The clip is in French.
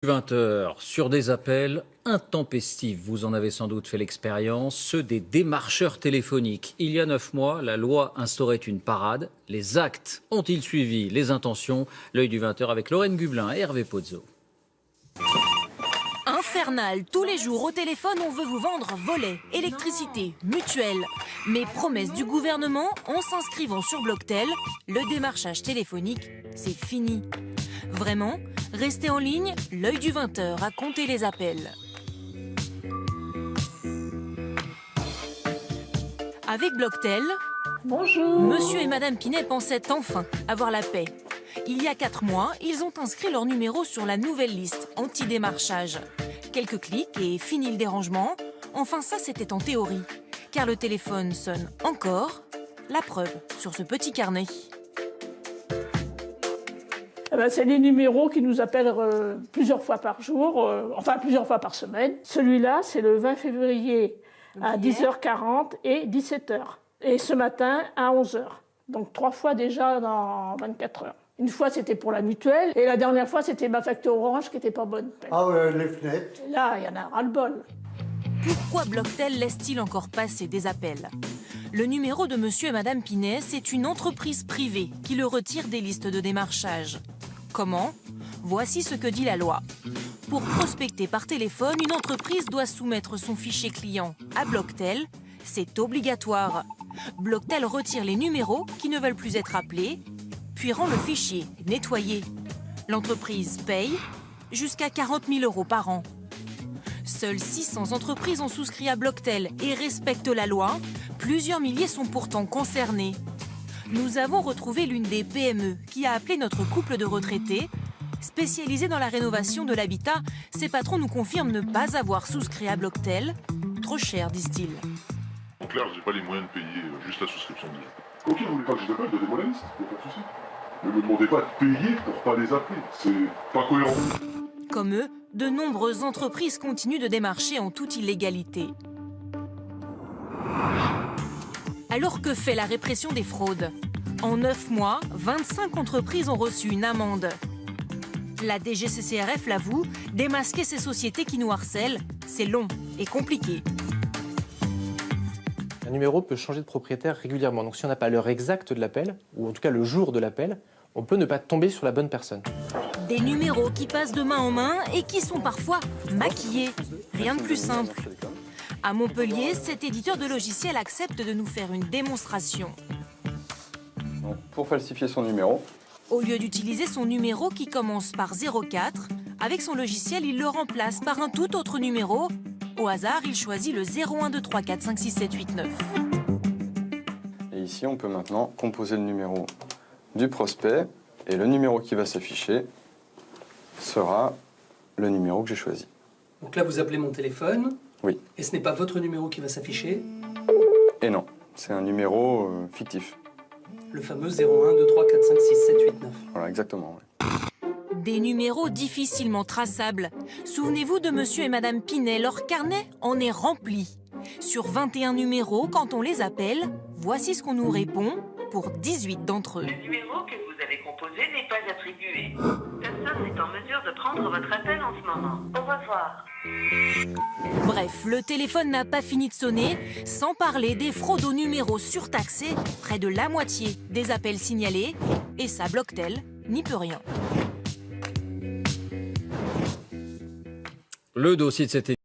20 h sur des appels intempestifs. Vous en avez sans doute fait l'expérience, ceux des démarcheurs téléphoniques. Il y a 9 mois, la loi instaurait une parade. Les actes ont-ils suivi les intentions? L'œil du 20 h avec Lorraine Gublin et Hervé Pozzo. Infernal, tous les jours au téléphone, on veut vous vendre volets, électricité, mutuelle. Mais promesse du gouvernement, en s'inscrivant sur Blocktel, le démarchage téléphonique, c'est fini. Vraiment, restez en ligne, l'œil du 20 h à compter les appels. Avec Blocktel, bonjour. Monsieur et Madame Pinet pensaient enfin avoir la paix. Il y a 4 mois, ils ont inscrit leur numéro sur la nouvelle liste anti-démarchage. Quelques clics et fini le dérangement. Enfin ça, c'était en théorie. Car le téléphone sonne encore. La preuve sur ce petit carnet. C'est les numéros qui nous appellent plusieurs fois par jour, enfin plusieurs fois par semaine. Celui-là, c'est le 20 février à 10h40 et 17h. Et ce matin à 11h. Donc 3 fois déjà dans 24 heures. Une fois, c'était pour la mutuelle. Et la dernière fois, c'était ma facture Orange qui n'était pas bonne. Ah ouais, les fenêtres. Et là, il y en a ras-le-bol. Pourquoi Blocktel laisse-t-il encore passer des appels? Le numéro de Monsieur et Madame Pinet, c'est une entreprise privée qui le retire des listes de démarchage. Comment? Voici ce que dit la loi. Pour prospecter par téléphone, une entreprise doit soumettre son fichier client à Blocktel. C'est obligatoire. Blocktel retire les numéros qui ne veulent plus être appelés, puis rend le fichier nettoyé. L'entreprise paye jusqu'à 40 000 € par an. Seules 600 entreprises ont souscrit à Blocktel et respectent la loi. Plusieurs milliers sont pourtant concernés. Nous avons retrouvé l'une des PME qui a appelé notre couple de retraités. Spécialisés dans la rénovation de l'habitat, ces patrons nous confirment ne pas avoir souscrit à Blocktel. Trop cher, disent-ils. En clair, je n'ai pas les moyens de payer juste la souscription de vie. Ok, vous voulez pas que je les appelle, donnez-moi la liste, y a pas de souci. Ne me demandez pas de payer pour pas les appeler, c'est pas cohérent. Comme eux, de nombreuses entreprises continuent de démarcher en toute illégalité. Alors que fait la répression des fraudes? En 9 mois, 25 entreprises ont reçu une amende. La DGCCRF l'avoue, démasquer ces sociétés qui nous harcèlent, c'est long et compliqué. Un numéro peut changer de propriétaire régulièrement. Donc si on n'a pas l'heure exacte de l'appel, ou en tout cas le jour de l'appel, on peut ne pas tomber sur la bonne personne. Des numéros qui passent de main en main et qui sont parfois maquillés. Rien de plus simple. À Montpellier, cet éditeur de logiciels accepte de nous faire une démonstration. Donc, pour falsifier son numéro. Au lieu d'utiliser son numéro qui commence par 04, avec son logiciel, il le remplace par un tout autre numéro. Au hasard, il choisit le 01 2 3 4 5 6 7 8 9. Et ici, on peut maintenant composer le numéro du prospect. Et le numéro qui va s'afficher sera le numéro que j'ai choisi. Donc là, vous appelez mon téléphone. Oui. Et ce n'est pas votre numéro qui va s'afficher? Et non, c'est un numéro fictif. Le fameux 01 2 3 4 5 6 7 8 9. Voilà, exactement. Oui. Des numéros difficilement traçables. Souvenez-vous de Monsieur et Madame Pinet, leur carnet en est rempli. Sur 21 numéros, quand on les appelle, voici ce qu'on nous répond pour 18 d'entre eux. Le numéro que vous avez composé n'est pas attribué. Personne n'est en mesure de prendre votre appel en ce moment. Au revoir. Bref, le téléphone n'a pas fini de sonner, sans parler des fraudes aux numéros surtaxés, près de la moitié des appels signalés, et ça, Blocktel n'y peut rien. Le dossier de cette